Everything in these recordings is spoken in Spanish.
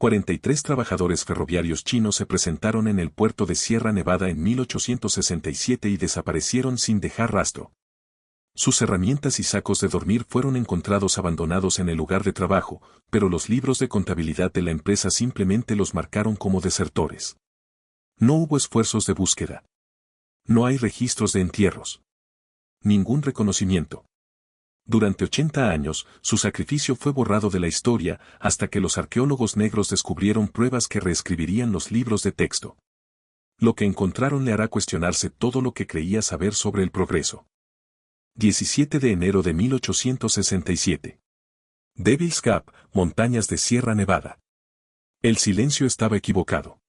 43 trabajadores ferroviarios chinos se presentaron en el puerto de Sierra Nevada en 1867 y desaparecieron sin dejar rastro. Sus herramientas y sacos de dormir fueron encontrados abandonados en el lugar de trabajo, pero los libros de contabilidad de la empresa simplemente los marcaron como desertores. No hubo esfuerzos de búsqueda. No hay registros de entierros. Ningún reconocimiento. Durante 80 años, su sacrificio fue borrado de la historia hasta que los arqueólogos negros descubrieron pruebas que reescribirían los libros de texto. Lo que encontraron le hará cuestionarse todo lo que creía saber sobre el progreso. 17 de enero de 1867. Devil's Gap, montañas de Sierra Nevada. El silencio estaba equivocado.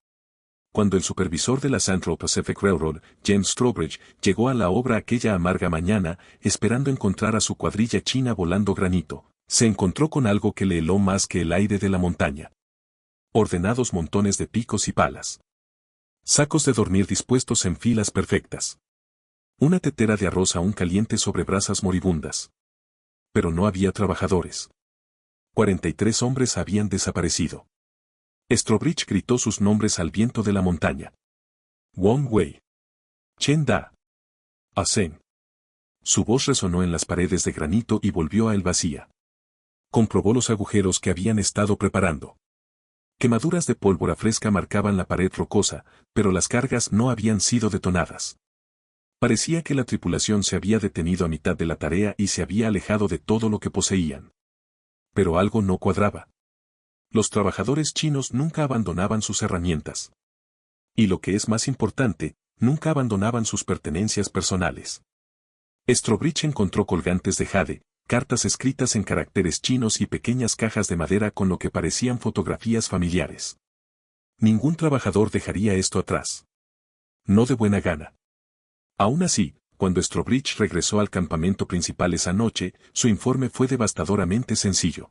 Cuando el supervisor de la Central Pacific Railroad, James Strawbridge, llegó a la obra aquella amarga mañana, esperando encontrar a su cuadrilla china volando granito, se encontró con algo que le heló más que el aire de la montaña. Ordenados montones de picos y palas. Sacos de dormir dispuestos en filas perfectas. Una tetera de arroz aún caliente sobre brasas moribundas. Pero no había trabajadores. 43 hombres habían desaparecido. Strawbridge gritó sus nombres al viento de la montaña. Wong Wei. Chen Da. Asen. Su voz resonó en las paredes de granito y volvió a él vacía. Comprobó los agujeros que habían estado preparando. Quemaduras de pólvora fresca marcaban la pared rocosa, pero las cargas no habían sido detonadas. Parecía que la tripulación se había detenido a mitad de la tarea y se había alejado de todo lo que poseían. Pero algo no cuadraba. Los trabajadores chinos nunca abandonaban sus herramientas. Y lo que es más importante, nunca abandonaban sus pertenencias personales. Strawbridge encontró colgantes de jade, cartas escritas en caracteres chinos y pequeñas cajas de madera con lo que parecían fotografías familiares. Ningún trabajador dejaría esto atrás. No de buena gana. Aún así, cuando Strawbridge regresó al campamento principal esa noche, su informe fue devastadoramente sencillo.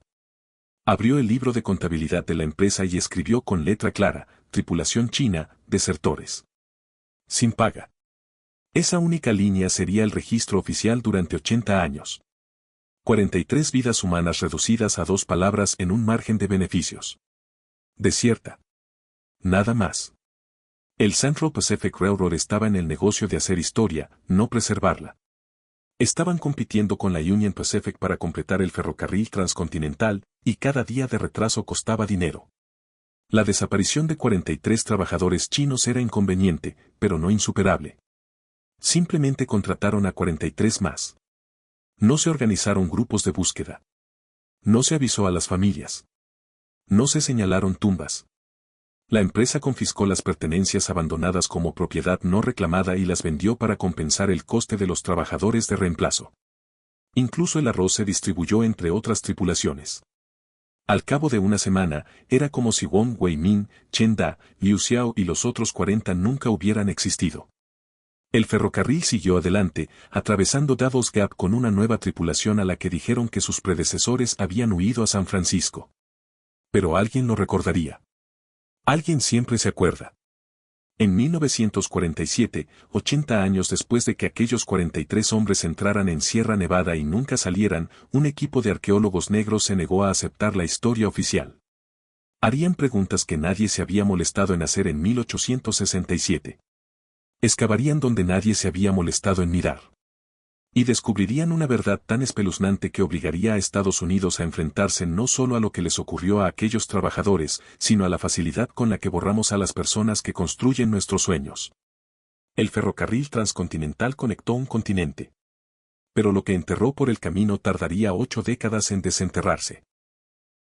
Abrió el libro de contabilidad de la empresa y escribió con letra clara, tripulación china, desertores. Sin paga. Esa única línea sería el registro oficial durante 80 años. 43 vidas humanas reducidas a 2 palabras en un margen de beneficios. Desierta. Nada más. El Central Pacific Railroad estaba en el negocio de hacer historia, no preservarla. Estaban compitiendo con la Union Pacific para completar el ferrocarril transcontinental, y cada día de retraso costaba dinero. La desaparición de 43 trabajadores chinos era inconveniente, pero no insuperable. Simplemente contrataron a 43 más. No se organizaron grupos de búsqueda. No se avisó a las familias. No se señalaron tumbas. La empresa confiscó las pertenencias abandonadas como propiedad no reclamada y las vendió para compensar el coste de los trabajadores de reemplazo. Incluso el arroz se distribuyó entre otras tripulaciones. Al cabo de una semana, era como si Wong Wei Min, Chen Da, Liu Xiao y los otros 40 nunca hubieran existido. El ferrocarril siguió adelante, atravesando Devil's Gap con una nueva tripulación a la que dijeron que sus predecesores habían huido a San Francisco. Pero alguien lo recordaría. Alguien siempre se acuerda. En 1947, 80 años después de que aquellos 43 hombres entraran en Sierra Nevada y nunca salieran, un equipo de arqueólogos negros se negó a aceptar la historia oficial. Harían preguntas que nadie se había molestado en hacer en 1867. Excavarían donde nadie se había molestado en mirar. Y descubrirían una verdad tan espeluznante que obligaría a Estados Unidos a enfrentarse no solo a lo que les ocurrió a aquellos trabajadores, sino a la facilidad con la que borramos a las personas que construyen nuestros sueños. El ferrocarril transcontinental conectó un continente. Pero lo que enterró por el camino tardaría 8 décadas en desenterrarse.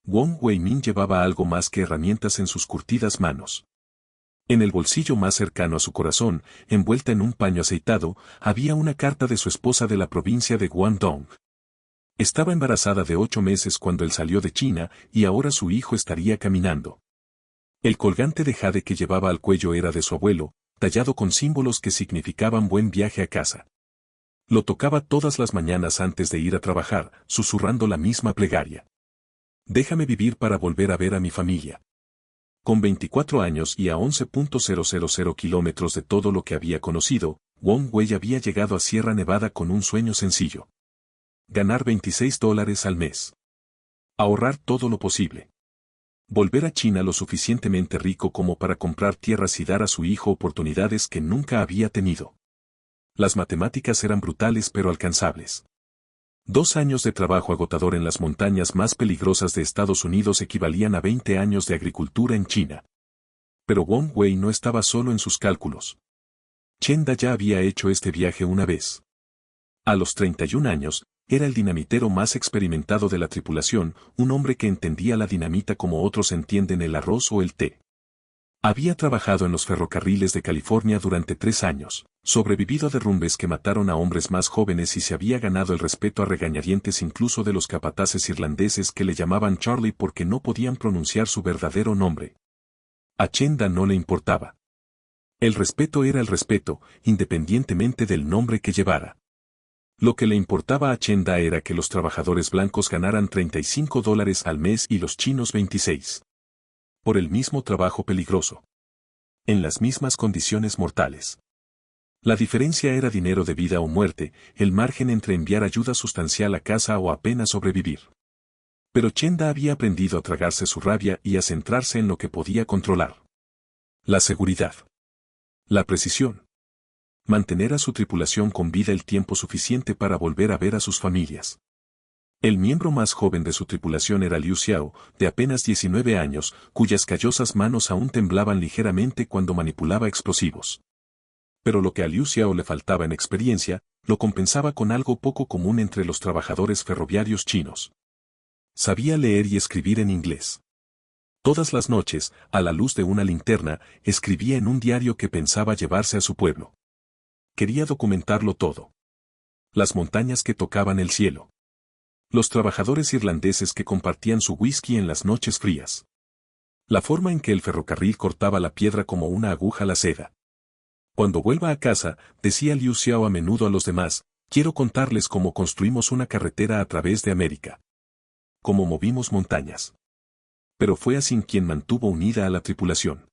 Wong Wei Min llevaba algo más que herramientas en sus curtidas manos. En el bolsillo más cercano a su corazón, envuelta en un paño aceitado, había una carta de su esposa de la provincia de Guangdong. Estaba embarazada de 8 meses cuando él salió de China, y ahora su hijo estaría caminando. El colgante de jade que llevaba al cuello era de su abuelo, tallado con símbolos que significaban buen viaje a casa. Lo tocaba todas las mañanas antes de ir a trabajar, susurrando la misma plegaria. Déjame vivir para volver a ver a mi familia. Con 24 años y a 11.000 kilómetros de todo lo que había conocido, Wong Wei había llegado a Sierra Nevada con un sueño sencillo. Ganar $26 al mes. Ahorrar todo lo posible. Volver a China lo suficientemente rico como para comprar tierras y dar a su hijo oportunidades que nunca había tenido. Las matemáticas eran brutales pero alcanzables. 2 años de trabajo agotador en las montañas más peligrosas de Estados Unidos equivalían a 20 años de agricultura en China. Pero Wang Wei no estaba solo en sus cálculos. Chen Da ya había hecho este viaje una vez. A los 31 años, era el dinamitero más experimentado de la tripulación, un hombre que entendía la dinamita como otros entienden el arroz o el té. Había trabajado en los ferrocarriles de California durante 3 años, sobrevivido a derrumbes que mataron a hombres más jóvenes y se había ganado el respeto a regañadientes incluso de los capataces irlandeses que le llamaban Charlie porque no podían pronunciar su verdadero nombre. A Chen Da no le importaba. El respeto era el respeto, independientemente del nombre que llevara. Lo que le importaba a Chen Da era que los trabajadores blancos ganaran $35 al mes y los chinos 26. Por el mismo trabajo peligroso. En las mismas condiciones mortales. La diferencia era dinero de vida o muerte, el margen entre enviar ayuda sustancial a casa o apenas sobrevivir. Pero Chen Da había aprendido a tragarse su rabia y a centrarse en lo que podía controlar. La seguridad. La precisión. Mantener a su tripulación con vida el tiempo suficiente para volver a ver a sus familias. El miembro más joven de su tripulación era Liu Xiao, de apenas 19 años, cuyas callosas manos aún temblaban ligeramente cuando manipulaba explosivos. Pero lo que a Liu Xiao le faltaba en experiencia, lo compensaba con algo poco común entre los trabajadores ferroviarios chinos. Sabía leer y escribir en inglés. Todas las noches, a la luz de una linterna, escribía en un diario que pensaba llevarse a su pueblo. Quería documentarlo todo. Las montañas que tocaban el cielo. Los trabajadores irlandeses que compartían su whisky en las noches frías. La forma en que el ferrocarril cortaba la piedra como una aguja la seda. Cuando vuelva a casa, decía Liu Xiao a menudo a los demás, quiero contarles cómo construimos una carretera a través de América. Cómo movimos montañas. Pero fue así quien mantuvo unida a la tripulación.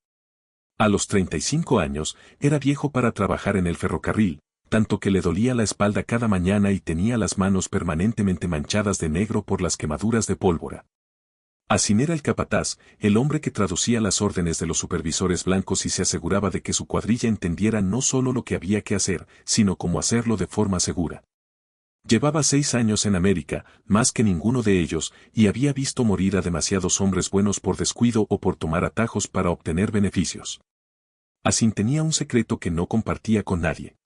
A los 35 años, era viejo para trabajar en el ferrocarril, tanto que le dolía la espalda cada mañana y tenía las manos permanentemente manchadas de negro por las quemaduras de pólvora. Así era el capataz, el hombre que traducía las órdenes de los supervisores blancos y se aseguraba de que su cuadrilla entendiera no solo lo que había que hacer, sino cómo hacerlo de forma segura. Llevaba 6 años en América, más que ninguno de ellos, y había visto morir a demasiados hombres buenos por descuido o por tomar atajos para obtener beneficios. Así tenía un secreto que no compartía con nadie.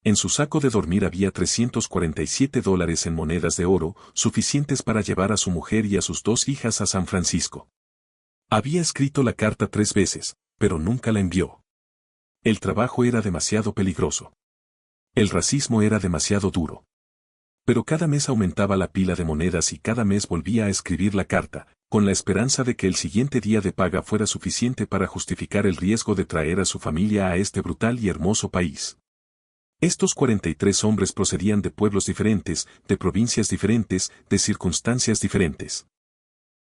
En su saco de dormir había $347 en monedas de oro, suficientes para llevar a su mujer y a sus 2 hijas a San Francisco. Había escrito la carta 3 veces, pero nunca la envió. El trabajo era demasiado peligroso. El racismo era demasiado duro. Pero cada mes aumentaba la pila de monedas y cada mes volvía a escribir la carta, con la esperanza de que el siguiente día de paga fuera suficiente para justificar el riesgo de traer a su familia a este brutal y hermoso país. Estos 43 hombres procedían de pueblos diferentes, de provincias diferentes, de circunstancias diferentes.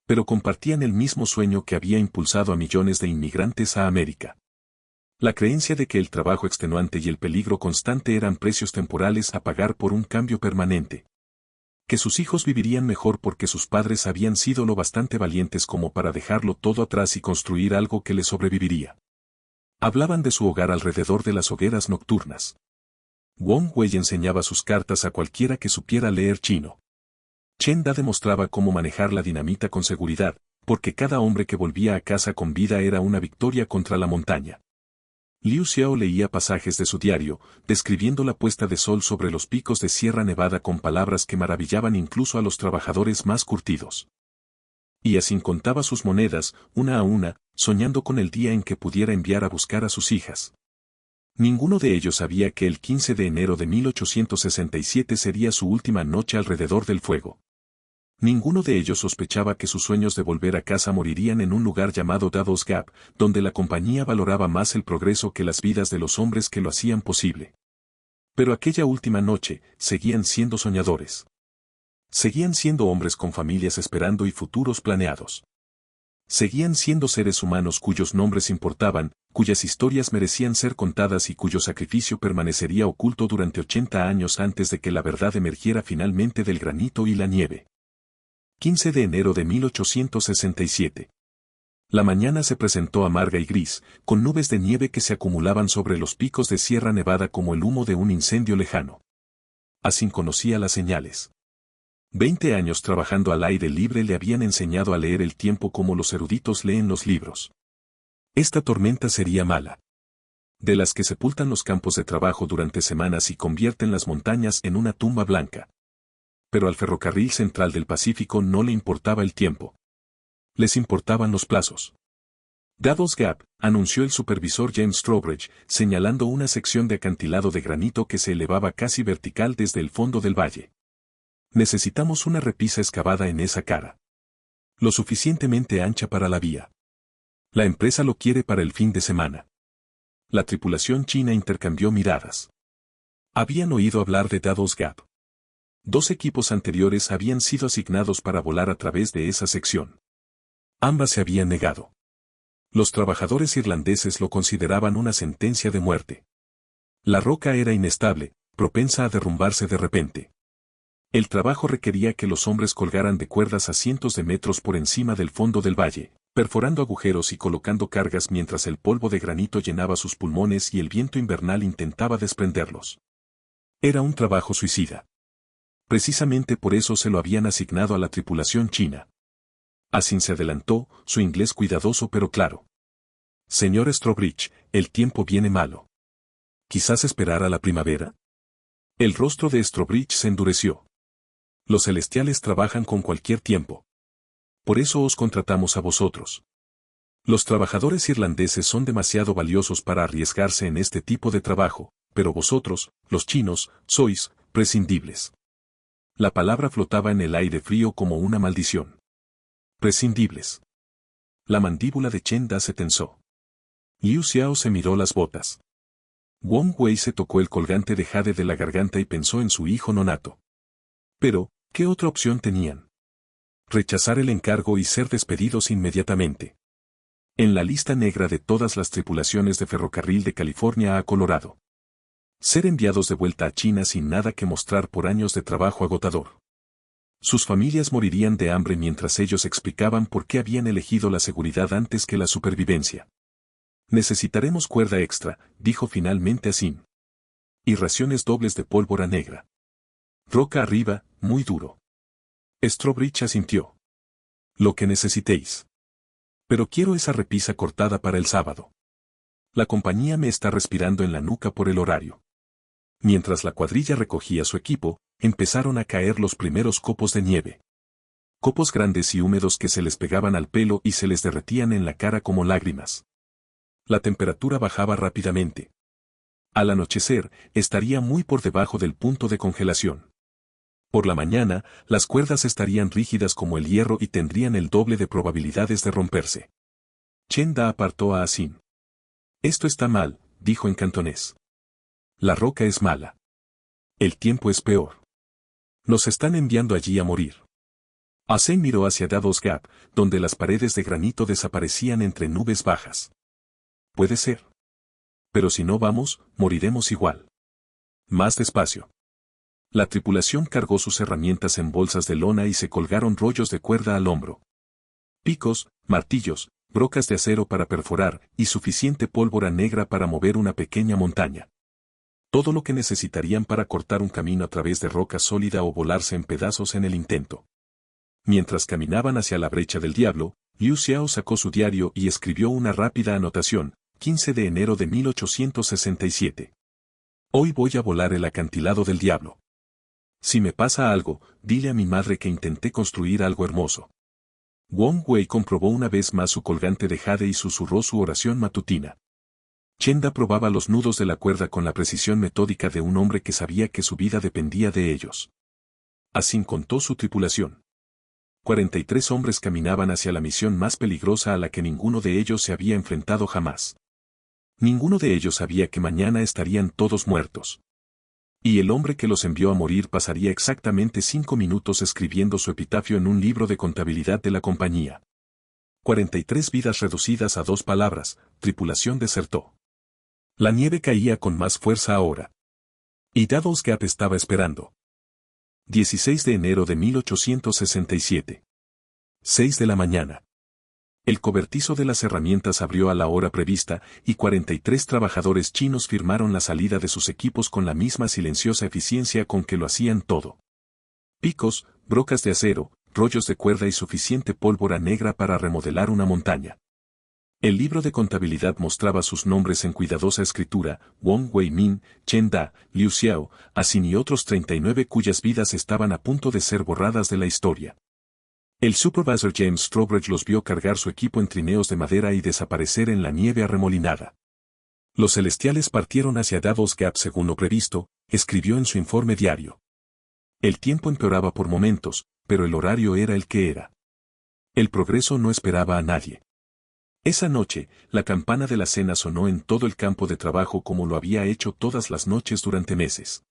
Pero compartían el mismo sueño que había impulsado a millones de inmigrantes a América. La creencia de que el trabajo extenuante y el peligro constante eran precios temporales a pagar por un cambio permanente. Que sus hijos vivirían mejor porque sus padres habían sido lo bastante valientes como para dejarlo todo atrás y construir algo que les sobreviviría. Hablaban de su hogar alrededor de las hogueras nocturnas. Wang Wei enseñaba sus cartas a cualquiera que supiera leer chino. Chen Da demostraba cómo manejar la dinamita con seguridad, porque cada hombre que volvía a casa con vida era una victoria contra la montaña. Liu Xiao leía pasajes de su diario, describiendo la puesta de sol sobre los picos de Sierra Nevada con palabras que maravillaban incluso a los trabajadores más curtidos. Y así contaba sus monedas, una a una, soñando con el día en que pudiera enviar a buscar a sus hijas. Ninguno de ellos sabía que el 15 de enero de 1867 sería su última noche alrededor del fuego. Ninguno de ellos sospechaba que sus sueños de volver a casa morirían en un lugar llamado Devil's Gap, donde la compañía valoraba más el progreso que las vidas de los hombres que lo hacían posible. Pero aquella última noche, seguían siendo soñadores. Seguían siendo hombres con familias esperando y futuros planeados. Seguían siendo seres humanos cuyos nombres importaban, cuyas historias merecían ser contadas y cuyo sacrificio permanecería oculto durante 80 años antes de que la verdad emergiera finalmente del granito y la nieve. 15 de enero de 1867. La mañana se presentó amarga y gris, con nubes de nieve que se acumulaban sobre los picos de Sierra Nevada como el humo de un incendio lejano. Así conocía las señales. 20 años trabajando al aire libre le habían enseñado a leer el tiempo como los eruditos leen los libros. Esta tormenta sería mala. De las que sepultan los campos de trabajo durante semanas y convierten las montañas en una tumba blanca. Pero al Ferrocarril Central del Pacífico no le importaba el tiempo. Les importaban los plazos. Devil's Gap, anunció el supervisor James Strawbridge, señalando una sección de acantilado de granito que se elevaba casi vertical desde el fondo del valle. Necesitamos una repisa excavada en esa cara. Lo suficientemente ancha para la vía. La empresa lo quiere para el fin de semana. La tripulación china intercambió miradas. Habían oído hablar de Devil's Gap. 2 equipos anteriores habían sido asignados para volar a través de esa sección. Ambas se habían negado. Los trabajadores irlandeses lo consideraban una sentencia de muerte. La roca era inestable, propensa a derrumbarse de repente. El trabajo requería que los hombres colgaran de cuerdas a cientos de metros por encima del fondo del valle, perforando agujeros y colocando cargas mientras el polvo de granito llenaba sus pulmones y el viento invernal intentaba desprenderlos. Era un trabajo suicida. Precisamente por eso se lo habían asignado a la tripulación china. Así se adelantó, su inglés cuidadoso pero claro. Señor Strawbridge, el tiempo viene malo. ¿Quizás esperar a la primavera? El rostro de Strawbridge se endureció. Los celestiales trabajan con cualquier tiempo. Por eso os contratamos a vosotros. Los trabajadores irlandeses son demasiado valiosos para arriesgarse en este tipo de trabajo, pero vosotros, los chinos, sois prescindibles. La palabra flotaba en el aire frío como una maldición. Prescindibles. La mandíbula de Chen Da se tensó. Liu Xiao se miró las botas. Wong Wei se tocó el colgante de jade de la garganta y pensó en su hijo nonato. Pero, ¿qué otra opción tenían? Rechazar el encargo y ser despedidos inmediatamente. En la lista negra de todas las tripulaciones de ferrocarril de California a Colorado. Ser enviados de vuelta a China sin nada que mostrar por años de trabajo agotador. Sus familias morirían de hambre mientras ellos explicaban por qué habían elegido la seguridad antes que la supervivencia. Necesitaremos cuerda extra, dijo finalmente Asim. Y raciones dobles de pólvora negra. Roca arriba, muy duro. Strawbridge asintió. Lo que necesitéis. Pero quiero esa repisa cortada para el sábado. La compañía me está respirando en la nuca por el horario. Mientras la cuadrilla recogía su equipo, empezaron a caer los primeros copos de nieve. Copos grandes y húmedos que se les pegaban al pelo y se les derretían en la cara como lágrimas. La temperatura bajaba rápidamente. Al anochecer, estaría muy por debajo del punto de congelación. Por la mañana, las cuerdas estarían rígidas como el hierro y tendrían el doble de probabilidades de romperse. Chen Da apartó a Asim. Esto está mal, dijo en cantonés. La roca es mala. El tiempo es peor. Nos están enviando allí a morir. Asim miró hacia Devil's Gap, donde las paredes de granito desaparecían entre nubes bajas. Puede ser. Pero si no vamos, moriremos igual. Más despacio. La tripulación cargó sus herramientas en bolsas de lona y se colgaron rollos de cuerda al hombro. Picos, martillos, brocas de acero para perforar y suficiente pólvora negra para mover una pequeña montaña. Todo lo que necesitarían para cortar un camino a través de roca sólida o volarse en pedazos en el intento. Mientras caminaban hacia la brecha del diablo, Liu Xiao sacó su diario y escribió una rápida anotación, 15 de enero de 1867. Hoy voy a volar el acantilado del diablo. Si me pasa algo, dile a mi madre que intenté construir algo hermoso. Wong Wei comprobó una vez más su colgante de jade y susurró su oración matutina. Chen Da probaba los nudos de la cuerda con la precisión metódica de un hombre que sabía que su vida dependía de ellos. Así contó su tripulación. 43 hombres caminaban hacia la misión más peligrosa a la que ninguno de ellos se había enfrentado jamás. Ninguno de ellos sabía que mañana estarían todos muertos. Y el hombre que los envió a morir pasaría exactamente 5 minutos escribiendo su epitafio en un libro de contabilidad de la compañía. 43 vidas reducidas a 2 palabras, tripulación desertó. La nieve caía con más fuerza ahora. Y Devil's Gap estaba esperando. 16 de enero de 1867. 6 de la mañana. El cobertizo de las herramientas abrió a la hora prevista y 43 trabajadores chinos firmaron la salida de sus equipos con la misma silenciosa eficiencia con que lo hacían todo. Picos, brocas de acero, rollos de cuerda y suficiente pólvora negra para remodelar una montaña. El libro de contabilidad mostraba sus nombres en cuidadosa escritura: Wong Wei-min, Chen Da, Liu Xiao, Asin y otros 39 cuyas vidas estaban a punto de ser borradas de la historia. El supervisor James Strobridge los vio cargar su equipo en trineos de madera y desaparecer en la nieve arremolinada. Los celestiales partieron hacia Davos Gap según lo previsto, escribió en su informe diario. El tiempo empeoraba por momentos, pero el horario era el que era. El progreso no esperaba a nadie. Esa noche, la campana de la cena sonó en todo el campo de trabajo como lo había hecho todas las noches durante meses.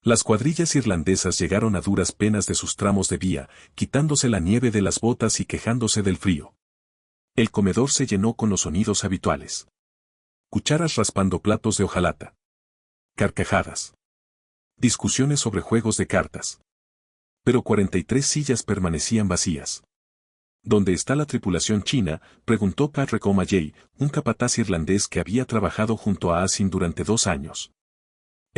Las cuadrillas irlandesas llegaron a duras penas de sus tramos de vía, quitándose la nieve de las botas y quejándose del frío. El comedor se llenó con los sonidos habituales. Cucharas raspando platos de hojalata. Carcajadas. Discusiones sobre juegos de cartas. Pero 43 sillas permanecían vacías. ¿Dónde está la tripulación china?, preguntó Patrick O'Malley, un capataz irlandés que había trabajado junto a Asin durante 2 años.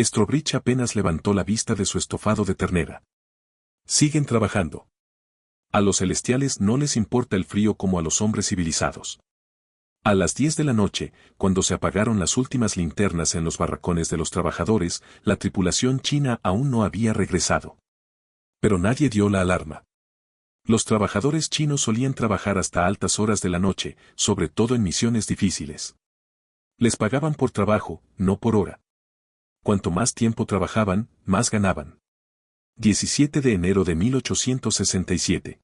Strobridge apenas levantó la vista de su estofado de ternera. Siguen trabajando. A los celestiales no les importa el frío como a los hombres civilizados. A las 10 de la noche, cuando se apagaron las últimas linternas en los barracones de los trabajadores, la tripulación china aún no había regresado. Pero nadie dio la alarma. Los trabajadores chinos solían trabajar hasta altas horas de la noche, sobre todo en misiones difíciles. Les pagaban por trabajo, no por hora. Cuanto más tiempo trabajaban, más ganaban. 17 de enero de 1867.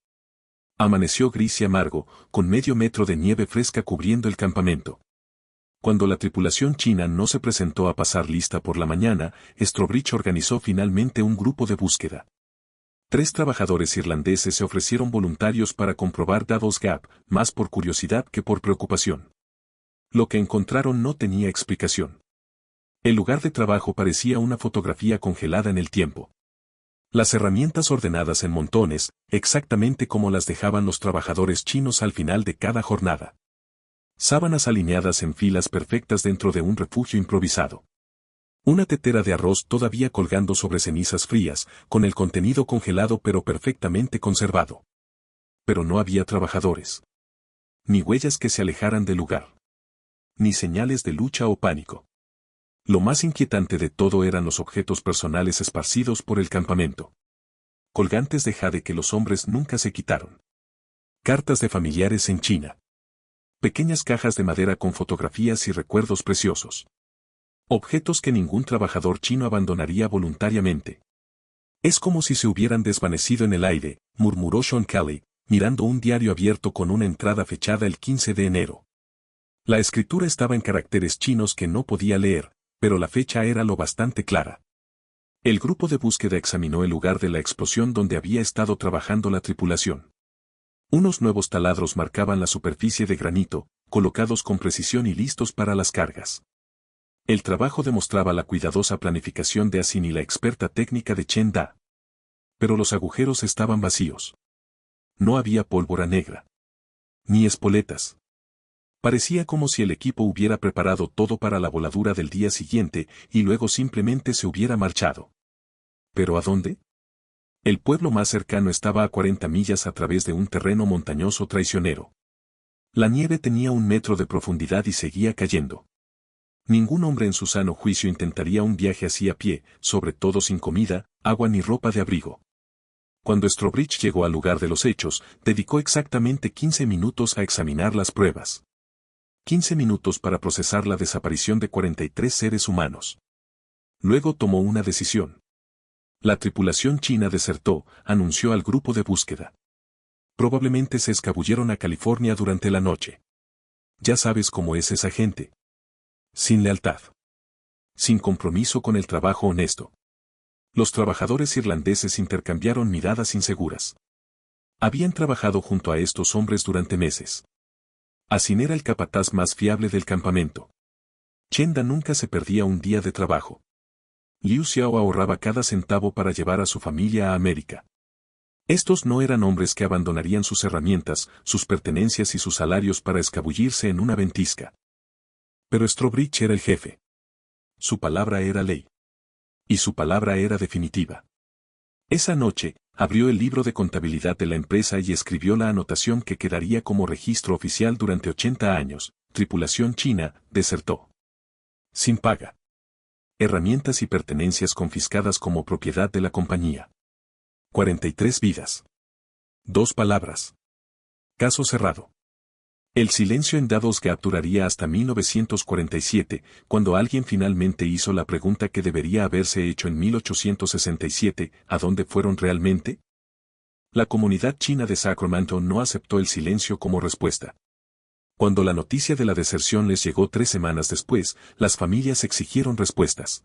Amaneció gris y amargo, con medio metro de nieve fresca cubriendo el campamento. Cuando la tripulación china no se presentó a pasar lista por la mañana, Strobridge organizó finalmente un grupo de búsqueda. 3 trabajadores irlandeses se ofrecieron voluntarios para comprobar Davos Gap, más por curiosidad que por preocupación. Lo que encontraron no tenía explicación. El lugar de trabajo parecía una fotografía congelada en el tiempo. Las herramientas ordenadas en montones, exactamente como las dejaban los trabajadores chinos al final de cada jornada. Sábanas alineadas en filas perfectas dentro de un refugio improvisado. Una tetera de arroz todavía colgando sobre cenizas frías, con el contenido congelado pero perfectamente conservado. Pero no había trabajadores. Ni huellas que se alejaran del lugar. Ni señales de lucha o pánico. Lo más inquietante de todo eran los objetos personales esparcidos por el campamento. Colgantes de jade que los hombres nunca se quitaron. Cartas de familiares en China. Pequeñas cajas de madera con fotografías y recuerdos preciosos. Objetos que ningún trabajador chino abandonaría voluntariamente. Es como si se hubieran desvanecido en el aire, murmuró Sean Kelly, mirando un diario abierto con una entrada fechada el 15 de enero. La escritura estaba en caracteres chinos que no podía leer, pero la fecha era lo bastante clara. El grupo de búsqueda examinó el lugar de la explosión donde había estado trabajando la tripulación. Unos nuevos taladros marcaban la superficie de granito, colocados con precisión y listos para las cargas. El trabajo demostraba la cuidadosa planificación de Asin y la experta técnica de Chen Da. Pero los agujeros estaban vacíos. No había pólvora negra. Ni espoletas. Parecía como si el equipo hubiera preparado todo para la voladura del día siguiente y luego simplemente se hubiera marchado. ¿Pero a dónde? El pueblo más cercano estaba a 40 millas a través de un terreno montañoso traicionero. La nieve tenía 1 metro de profundidad y seguía cayendo. Ningún hombre en su sano juicio intentaría un viaje así a pie, sobre todo sin comida, agua ni ropa de abrigo. Cuando Strobridge llegó al lugar de los hechos, dedicó exactamente 15 minutos a examinar las pruebas. 15 minutos para procesar la desaparición de 43 seres humanos. Luego tomó una decisión. La tripulación china desertó, anunció al grupo de búsqueda. Probablemente se escabulleron a California durante la noche. Ya sabes cómo es esa gente. Sin lealtad. Sin compromiso con el trabajo honesto. Los trabajadores irlandeses intercambiaron miradas inseguras. Habían trabajado junto a estos hombres durante meses. Asin era el capataz más fiable del campamento. Chen Da nunca se perdía un día de trabajo. Liu Xiao ahorraba cada centavo para llevar a su familia a América. Estos no eran hombres que abandonarían sus herramientas, sus pertenencias y sus salarios para escabullirse en una ventisca. Pero Strawbridge era el jefe. Su palabra era ley. Y su palabra era definitiva. Esa noche, abrió el libro de contabilidad de la empresa y escribió la anotación que quedaría como registro oficial durante 80 años. Tripulación china, desertó. Sin paga. Herramientas y pertenencias confiscadas como propiedad de la compañía. 43 vidas. 2 palabras. Caso cerrado. El silencio en Davos Gap duraría hasta 1947, cuando alguien finalmente hizo la pregunta que debería haberse hecho en 1867, ¿a dónde fueron realmente? La comunidad china de Sacramento no aceptó el silencio como respuesta. Cuando la noticia de la deserción les llegó 3 semanas después, las familias exigieron respuestas.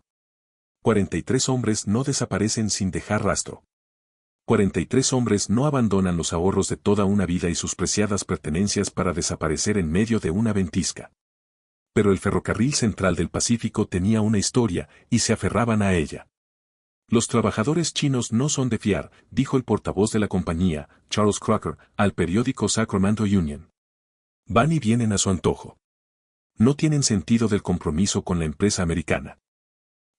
43 hombres no desaparecen sin dejar rastro. 43 hombres no abandonan los ahorros de toda una vida y sus preciadas pertenencias para desaparecer en medio de una ventisca. Pero el ferrocarril central del Pacífico tenía una historia, y se aferraban a ella. Los trabajadores chinos no son de fiar, dijo el portavoz de la compañía, Charles Crocker, al periódico Sacramento Union. Van y vienen a su antojo. No tienen sentido del compromiso con la empresa americana.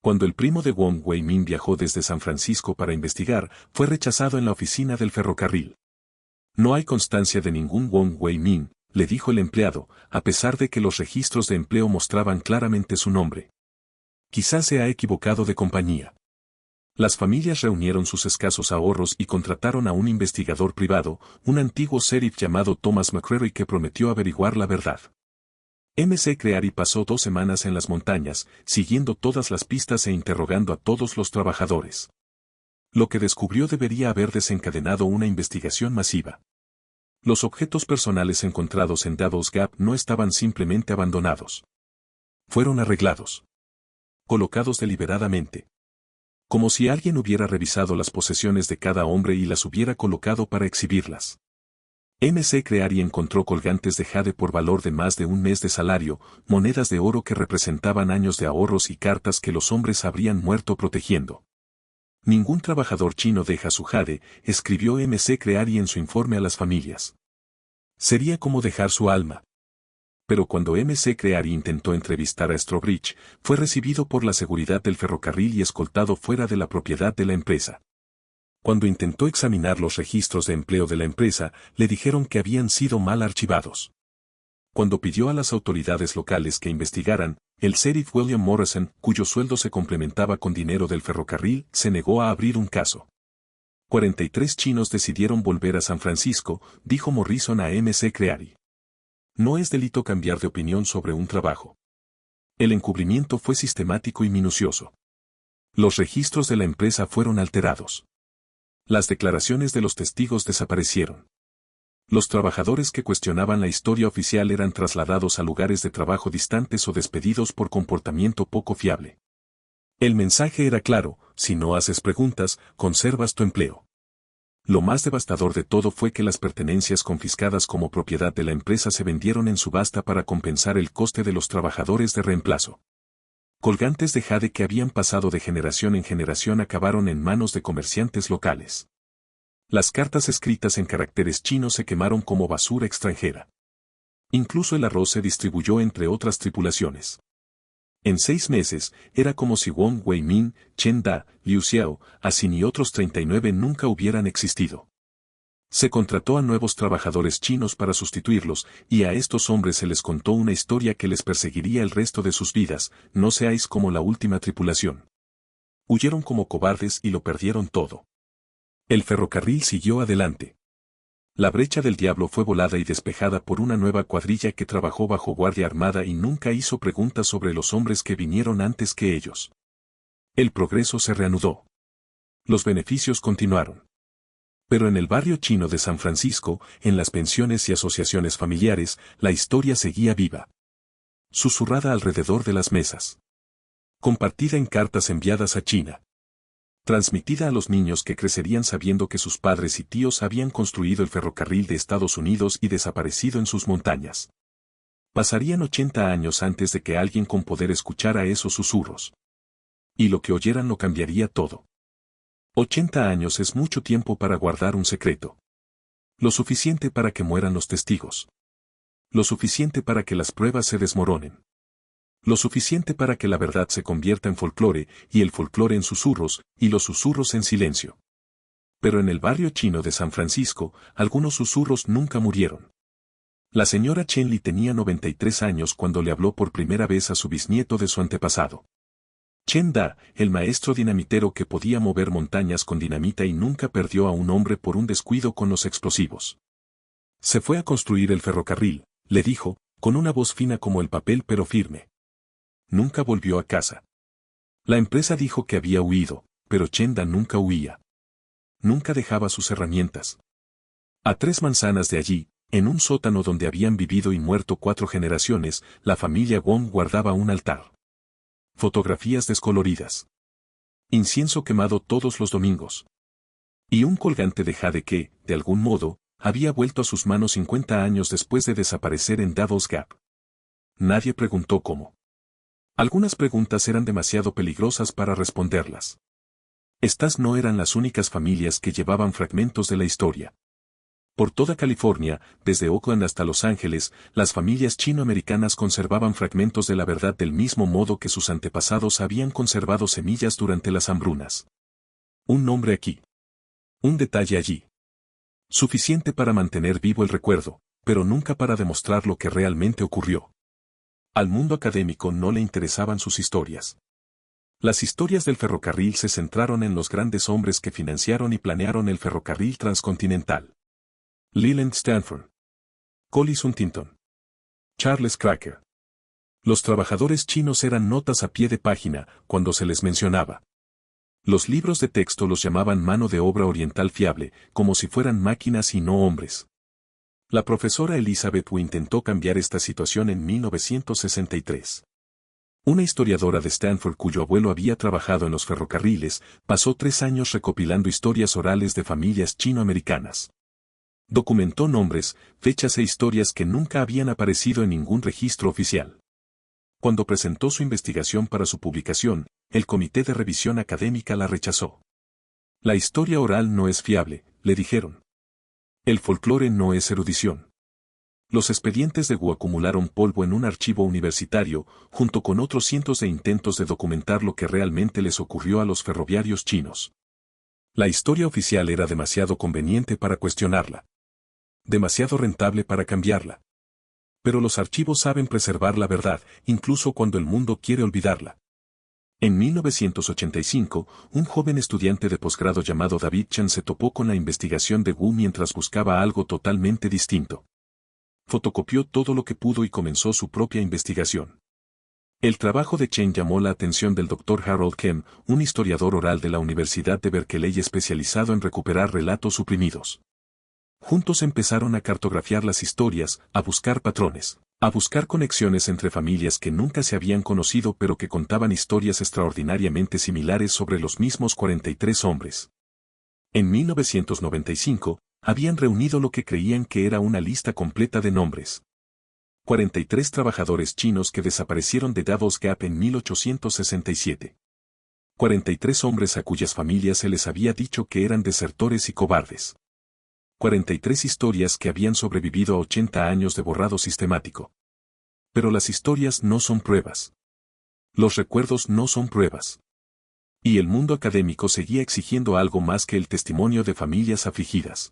Cuando el primo de Wong Wei-min viajó desde San Francisco para investigar, fue rechazado en la oficina del ferrocarril. No hay constancia de ningún Wong Wei-min, le dijo el empleado, a pesar de que los registros de empleo mostraban claramente su nombre. Quizás se ha equivocado de compañía. Las familias reunieron sus escasos ahorros y contrataron a un investigador privado, un antiguo sheriff llamado Thomas McCreary que prometió averiguar la verdad. M.C. Creary pasó 2 semanas en las montañas, siguiendo todas las pistas e interrogando a todos los trabajadores. Lo que descubrió debería haber desencadenado una investigación masiva. Los objetos personales encontrados en Davos Gap no estaban simplemente abandonados. Fueron arreglados. Colocados deliberadamente. Como si alguien hubiera revisado las posesiones de cada hombre y las hubiera colocado para exhibirlas. M.C. Creary encontró colgantes de jade por valor de más de un mes de salario, monedas de oro que representaban años de ahorros y cartas que los hombres habrían muerto protegiendo. Ningún trabajador chino deja su jade, escribió M.C. Creary en su informe a las familias. Sería como dejar su alma. Pero cuando M.C. Creary intentó entrevistar a Strawbridge, fue recibido por la seguridad del ferrocarril y escoltado fuera de la propiedad de la empresa. Cuando intentó examinar los registros de empleo de la empresa, le dijeron que habían sido mal archivados. Cuando pidió a las autoridades locales que investigaran, el sheriff William Morrison, cuyo sueldo se complementaba con dinero del ferrocarril, se negó a abrir un caso. 43 chinos decidieron volver a San Francisco, dijo Morrison a M.C. Creary. No es delito cambiar de opinión sobre un trabajo. El encubrimiento fue sistemático y minucioso. Los registros de la empresa fueron alterados. Las declaraciones de los testigos desaparecieron. Los trabajadores que cuestionaban la historia oficial eran trasladados a lugares de trabajo distantes o despedidos por comportamiento poco fiable. El mensaje era claro: si no haces preguntas, conservas tu empleo. Lo más devastador de todo fue que las pertenencias confiscadas como propiedad de la empresa se vendieron en subasta para compensar el coste de los trabajadores de reemplazo. Colgantes de jade que habían pasado de generación en generación acabaron en manos de comerciantes locales. Las cartas escritas en caracteres chinos se quemaron como basura extranjera. Incluso el arroz se distribuyó entre otras tripulaciones. En 6 meses, era como si Wong Wei-min, Chen Da, Liu Xiao, Asin y otros 39 nunca hubieran existido. Se contrató a nuevos trabajadores chinos para sustituirlos, y a estos hombres se les contó una historia que les perseguiría el resto de sus vidas: no seáis como la última tripulación. Huyeron como cobardes y lo perdieron todo. El ferrocarril siguió adelante. La brecha del diablo fue volada y despejada por una nueva cuadrilla que trabajó bajo guardia armada y nunca hizo preguntas sobre los hombres que vinieron antes que ellos. El progreso se reanudó. Los beneficios continuaron. Pero en el barrio chino de San Francisco, en las pensiones y asociaciones familiares, la historia seguía viva. Susurrada alrededor de las mesas. Compartida en cartas enviadas a China. Transmitida a los niños que crecerían sabiendo que sus padres y tíos habían construido el ferrocarril de Estados Unidos y desaparecido en sus montañas. Pasarían 80 años antes de que alguien con poder escuchara esos susurros. Y lo que oyeran lo cambiaría todo. 80 años es mucho tiempo para guardar un secreto. Lo suficiente para que mueran los testigos. Lo suficiente para que las pruebas se desmoronen. Lo suficiente para que la verdad se convierta en folclore, y el folclore en susurros, y los susurros en silencio. Pero en el barrio chino de San Francisco, algunos susurros nunca murieron. La señora Chen Li tenía 93 años cuando le habló por primera vez a su bisnieto de su antepasado. Chen Da, el maestro dinamitero que podía mover montañas con dinamita y nunca perdió a un hombre por un descuido con los explosivos. Se fue a construir el ferrocarril, le dijo, con una voz fina como el papel pero firme. Nunca volvió a casa. La empresa dijo que había huido, pero Chen Da nunca huía. Nunca dejaba sus herramientas. A 3 manzanas de allí, en un sótano donde habían vivido y muerto 4 generaciones, la familia Wong guardaba un altar. Fotografías descoloridas. Incienso quemado todos los domingos. Y un colgante de jade que, de algún modo, había vuelto a sus manos 50 años después de desaparecer en Devil's Gap. Nadie preguntó cómo. Algunas preguntas eran demasiado peligrosas para responderlas. Estas no eran las únicas familias que llevaban fragmentos de la historia. Por toda California, desde Oakland hasta Los Ángeles, las familias chino-americanas conservaban fragmentos de la verdad del mismo modo que sus antepasados habían conservado semillas durante las hambrunas. Un nombre aquí. Un detalle allí. Suficiente para mantener vivo el recuerdo, pero nunca para demostrar lo que realmente ocurrió. Al mundo académico no le interesaban sus historias. Las historias del ferrocarril se centraron en los grandes hombres que financiaron y planearon el ferrocarril transcontinental. Leland Stanford. Collis Huntington. Charles Cracker. Los trabajadores chinos eran notas a pie de página cuando se les mencionaba. Los libros de texto los llamaban mano de obra oriental fiable, como si fueran máquinas y no hombres. La profesora Elizabeth Wu intentó cambiar esta situación en 1963. Una historiadora de Stanford cuyo abuelo había trabajado en los ferrocarriles, pasó 3 años recopilando historias orales de familias chino-americanas. Documentó nombres, fechas e historias que nunca habían aparecido en ningún registro oficial. Cuando presentó su investigación para su publicación, el Comité de Revisión Académica la rechazó. La historia oral no es fiable, le dijeron. El folclore no es erudición. Los expedientes de Wu acumularon polvo en un archivo universitario, junto con otros cientos de intentos de documentar lo que realmente les ocurrió a los ferroviarios chinos. La historia oficial era demasiado conveniente para cuestionarla. Demasiado rentable para cambiarla. Pero los archivos saben preservar la verdad, incluso cuando el mundo quiere olvidarla. En 1985, un joven estudiante de posgrado llamado David Chen se topó con la investigación de Wu mientras buscaba algo totalmente distinto. Fotocopió todo lo que pudo y comenzó su propia investigación. El trabajo de Chen llamó la atención del Dr. Harold Kem, un historiador oral de la Universidad de Berkeley especializado en recuperar relatos suprimidos. Juntos empezaron a cartografiar las historias, a buscar patrones, a buscar conexiones entre familias que nunca se habían conocido pero que contaban historias extraordinariamente similares sobre los mismos 43 hombres. En 1995, habían reunido lo que creían que era una lista completa de nombres. 43 trabajadores chinos que desaparecieron de Devil's Gap en 1867. 43 hombres a cuyas familias se les había dicho que eran desertores y cobardes. 43 historias que habían sobrevivido a 80 años de borrado sistemático. Pero las historias no son pruebas. Los recuerdos no son pruebas. Y el mundo académico seguía exigiendo algo más que el testimonio de familias afligidas.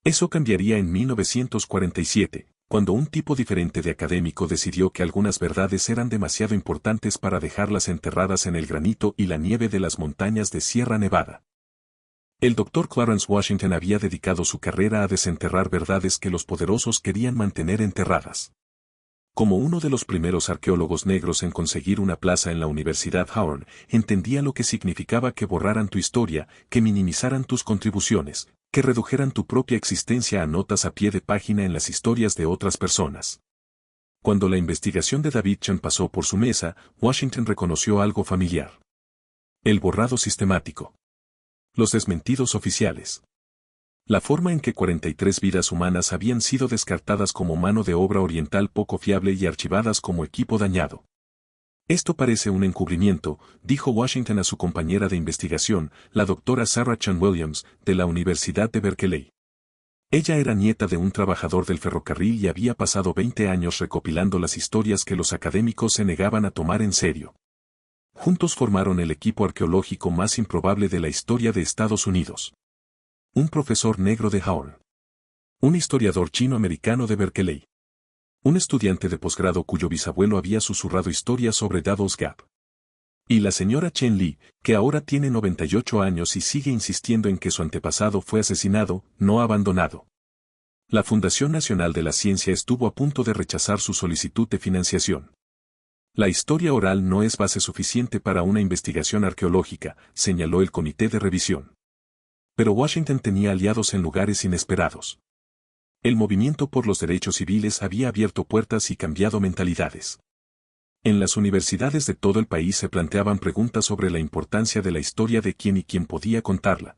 Eso cambiaría en 1947, cuando un tipo diferente de académico decidió que algunas verdades eran demasiado importantes para dejarlas enterradas en el granito y la nieve de las montañas de Sierra Nevada. El Dr. Clarence Washington había dedicado su carrera a desenterrar verdades que los poderosos querían mantener enterradas. Como uno de los primeros arqueólogos negros en conseguir una plaza en la Universidad Howard, entendía lo que significaba que borraran tu historia, que minimizaran tus contribuciones, que redujeran tu propia existencia a notas a pie de página en las historias de otras personas. Cuando la investigación de David Chen pasó por su mesa, Washington reconoció algo familiar. El borrado sistemático. Los desmentidos oficiales. La forma en que 43 vidas humanas habían sido descartadas como mano de obra oriental poco fiable y archivadas como equipo dañado. Esto parece un encubrimiento, dijo Washington a su compañera de investigación, la doctora Sarah Chan Williams, de la Universidad de Berkeley. Ella era nieta de un trabajador del ferrocarril y había pasado 20 años recopilando las historias que los académicos se negaban a tomar en serio. Juntos formaron el equipo arqueológico más improbable de la historia de Estados Unidos. Un profesor negro de Howard. Un historiador chino-americano de Berkeley. Un estudiante de posgrado cuyo bisabuelo había susurrado historias sobre Devil's Gap. Y la señora Chen Li, que ahora tiene 98 años y sigue insistiendo en que su antepasado fue asesinado, no abandonado. La Fundación Nacional de la Ciencia estuvo a punto de rechazar su solicitud de financiación. La historia oral no es base suficiente para una investigación arqueológica, señaló el comité de revisión. Pero Washington tenía aliados en lugares inesperados. El movimiento por los derechos civiles había abierto puertas y cambiado mentalidades. En las universidades de todo el país se planteaban preguntas sobre la importancia de la historia de quién y quién podía contarla.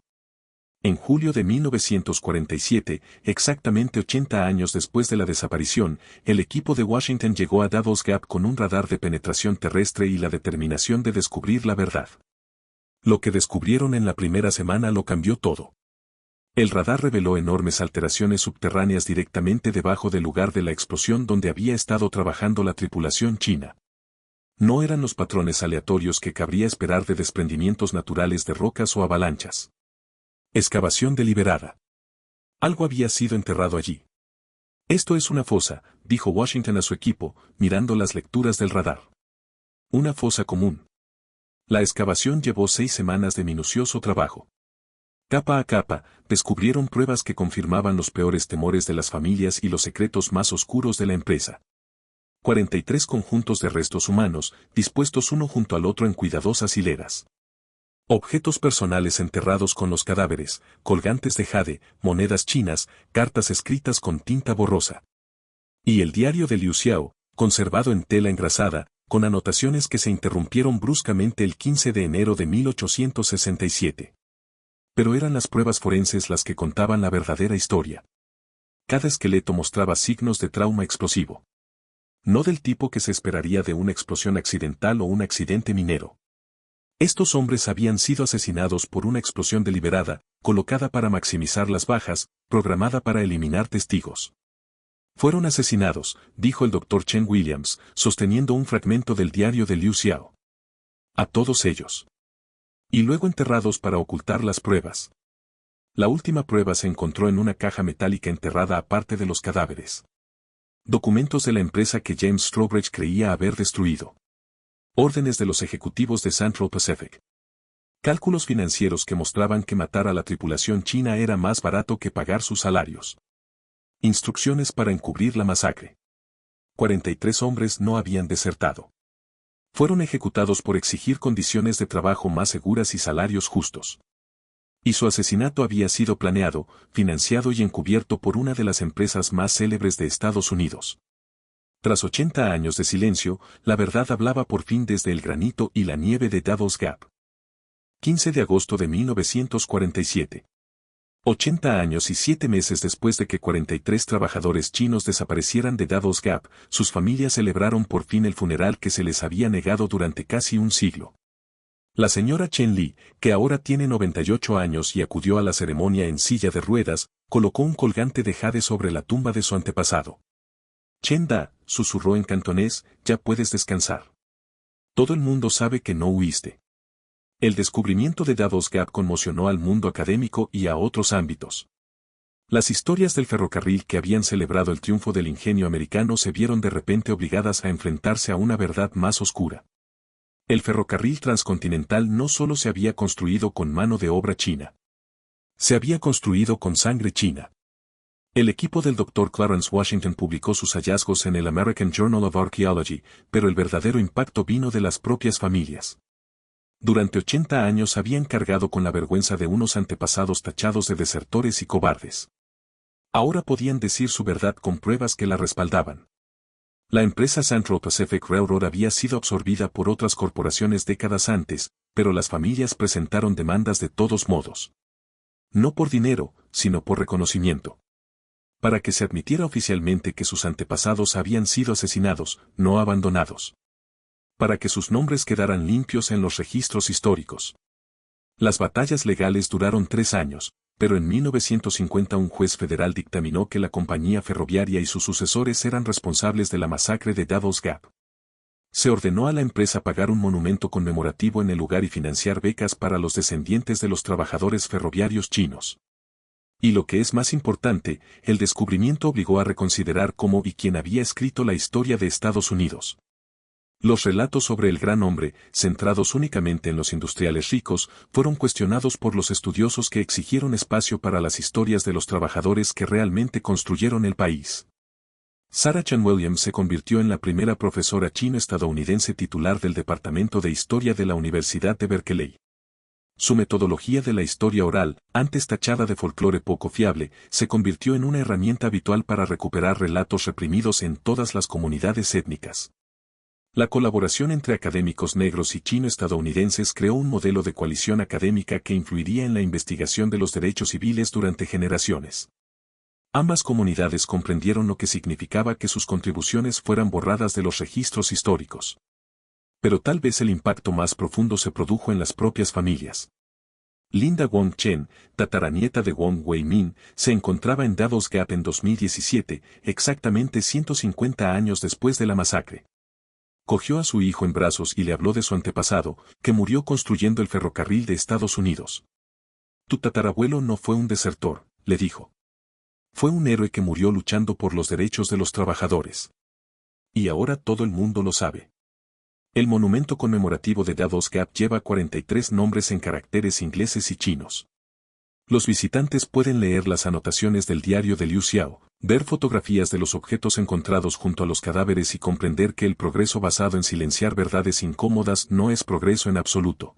En julio de 1947, exactamente 80 años después de la desaparición, el equipo de Washington llegó a Devil's Gap con un radar de penetración terrestre y la determinación de descubrir la verdad. Lo que descubrieron en la primera semana lo cambió todo. El radar reveló enormes alteraciones subterráneas directamente debajo del lugar de la explosión donde había estado trabajando la tripulación china. No eran los patrones aleatorios que cabría esperar de desprendimientos naturales de rocas o avalanchas. Excavación deliberada. Algo había sido enterrado allí. Esto es una fosa, dijo Washington a su equipo, mirando las lecturas del radar. Una fosa común. La excavación llevó 6 semanas de minucioso trabajo. Capa a capa, descubrieron pruebas que confirmaban los peores temores de las familias y los secretos más oscuros de la empresa. 43 conjuntos de restos humanos, dispuestos uno junto al otro en cuidadosas hileras. Objetos personales enterrados con los cadáveres, colgantes de jade, monedas chinas, cartas escritas con tinta borrosa. Y el diario de Liu Xiao, conservado en tela engrasada, con anotaciones que se interrumpieron bruscamente el 15 de enero de 1867. Pero eran las pruebas forenses las que contaban la verdadera historia. Cada esqueleto mostraba signos de trauma explosivo. No del tipo que se esperaría de una explosión accidental o un accidente minero. Estos hombres habían sido asesinados por una explosión deliberada, colocada para maximizar las bajas, programada para eliminar testigos. Fueron asesinados, dijo el Dr. Chen Williams, sosteniendo un fragmento del diario de Liu Xiao. A todos ellos. Y luego enterrados para ocultar las pruebas. La última prueba se encontró en una caja metálica enterrada aparte de los cadáveres. Documentos de la empresa que James Strawbridge creía haber destruido. Órdenes de los ejecutivos de Central Pacific. Cálculos financieros que mostraban que matar a la tripulación china era más barato que pagar sus salarios. Instrucciones para encubrir la masacre. 43 hombres no habían desertado. Fueron ejecutados por exigir condiciones de trabajo más seguras y salarios justos. Y su asesinato había sido planeado, financiado y encubierto por una de las empresas más célebres de Estados Unidos. Tras 80 años de silencio, la verdad hablaba por fin desde el granito y la nieve de Devil's Gap. 15 de agosto de 1947. 80 años y 7 meses después de que 43 trabajadores chinos desaparecieran de Devil's Gap, sus familias celebraron por fin el funeral que se les había negado durante casi un siglo. La señora Chen Li, que ahora tiene 98 años y acudió a la ceremonia en silla de ruedas, colocó un colgante de jade sobre la tumba de su antepasado. Chen Da, susurró en cantonés, ya puedes descansar. Todo el mundo sabe que no huiste. El descubrimiento de Devil's Gap conmocionó al mundo académico y a otros ámbitos. Las historias del ferrocarril que habían celebrado el triunfo del ingenio americano se vieron de repente obligadas a enfrentarse a una verdad más oscura. El ferrocarril transcontinental no solo se había construido con mano de obra china. Se había construido con sangre china. El equipo del Dr. Clarence Washington publicó sus hallazgos en el American Journal of Archaeology, pero el verdadero impacto vino de las propias familias. Durante 80 años habían cargado con la vergüenza de unos antepasados tachados de desertores y cobardes. Ahora podían decir su verdad con pruebas que la respaldaban. La empresa Central Pacific Railroad había sido absorbida por otras corporaciones décadas antes, pero las familias presentaron demandas de todos modos. No por dinero, sino por reconocimiento. Para que se admitiera oficialmente que sus antepasados habían sido asesinados, no abandonados. para que sus nombres quedaran limpios en los registros históricos. Las batallas legales duraron 3 años, pero en 1950 un juez federal dictaminó que la compañía ferroviaria y sus sucesores eran responsables de la masacre de Devil's Gap. Se ordenó a la empresa pagar un monumento conmemorativo en el lugar y financiar becas para los descendientes de los trabajadores ferroviarios chinos. Y lo que es más importante, el descubrimiento obligó a reconsiderar cómo y quién había escrito la historia de Estados Unidos. Los relatos sobre el gran hombre, centrados únicamente en los industriales ricos, fueron cuestionados por los estudiosos que exigieron espacio para las historias de los trabajadores que realmente construyeron el país. Sarah Chan Williams se convirtió en la primera profesora chino-estadounidense titular del Departamento de Historia de la Universidad de Berkeley. Su metodología de la historia oral, antes tachada de folclore poco fiable, se convirtió en una herramienta habitual para recuperar relatos reprimidos en todas las comunidades étnicas. La colaboración entre académicos negros y chino-estadounidenses creó un modelo de coalición académica que influiría en la investigación de los derechos civiles durante generaciones. Ambas comunidades comprendieron lo que significaba que sus contribuciones fueran borradas de los registros históricos. Pero tal vez el impacto más profundo se produjo en las propias familias. Linda Wong Chen, tataranieta de Wong Wei-min, se encontraba en Devil's Gap en 2017, exactamente 150 años después de la masacre. Cogió a su hijo en brazos y le habló de su antepasado, que murió construyendo el ferrocarril de Estados Unidos. Tu tatarabuelo no fue un desertor, le dijo. Fue un héroe que murió luchando por los derechos de los trabajadores. Y ahora todo el mundo lo sabe. El monumento conmemorativo de Devil's Gap lleva 43 nombres en caracteres ingleses y chinos. Los visitantes pueden leer las anotaciones del diario de Liu Xiao, ver fotografías de los objetos encontrados junto a los cadáveres y comprender que el progreso basado en silenciar verdades incómodas no es progreso en absoluto.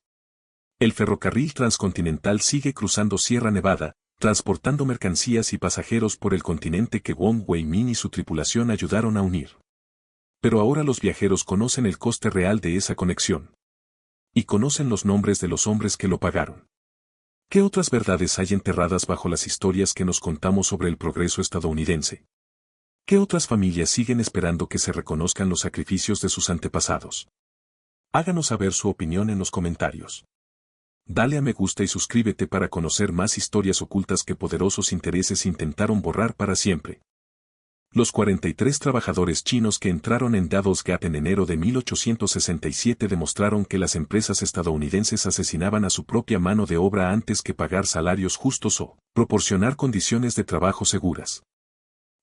El ferrocarril transcontinental sigue cruzando Sierra Nevada, transportando mercancías y pasajeros por el continente que Wong Wei-min y su tripulación ayudaron a unir. Pero ahora los viajeros conocen el coste real de esa conexión. Y conocen los nombres de los hombres que lo pagaron. ¿Qué otras verdades hay enterradas bajo las historias que nos contamos sobre el progreso estadounidense? ¿Qué otras familias siguen esperando que se reconozcan los sacrificios de sus antepasados? Háganos saber su opinión en los comentarios. Dale a me gusta y suscríbete para conocer más historias ocultas que poderosos intereses intentaron borrar para siempre. Los 43 trabajadores chinos que entraron en Devil's Gap en enero de 1867 demostraron que las empresas estadounidenses asesinaban a su propia mano de obra antes que pagar salarios justos o proporcionar condiciones de trabajo seguras.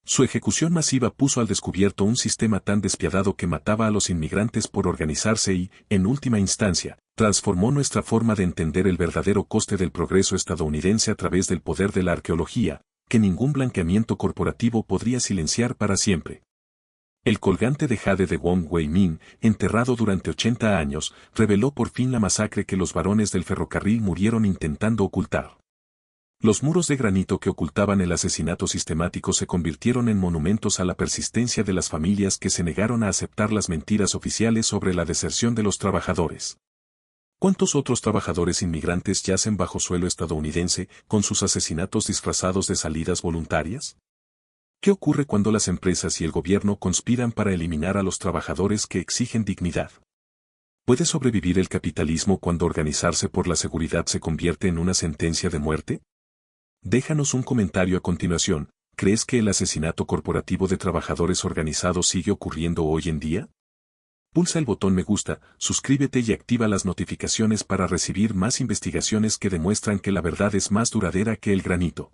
Su ejecución masiva puso al descubierto un sistema tan despiadado que mataba a los inmigrantes por organizarse y, en última instancia, transformó nuestra forma de entender el verdadero coste del progreso estadounidense a través del poder de la arqueología, que ningún blanqueamiento corporativo podría silenciar para siempre. El colgante de jade de Wong Wei-min, enterrado durante 80 años, reveló por fin la masacre que los varones del ferrocarril murieron intentando ocultar. Los muros de granito que ocultaban el asesinato sistemático se convirtieron en monumentos a la persistencia de las familias que se negaron a aceptar las mentiras oficiales sobre la deserción de los trabajadores. ¿Cuántos otros trabajadores inmigrantes yacen bajo suelo estadounidense con sus asesinatos disfrazados de salidas voluntarias? ¿Qué ocurre cuando las empresas y el gobierno conspiran para eliminar a los trabajadores que exigen dignidad? ¿Puede sobrevivir el capitalismo cuando organizarse por la seguridad se convierte en una sentencia de muerte? Déjanos un comentario a continuación. ¿Crees que el asesinato corporativo de trabajadores organizados sigue ocurriendo hoy en día? Pulsa el botón me gusta, suscríbete y activa las notificaciones para recibir más investigaciones que demuestran que la verdad es más duradera que el granito.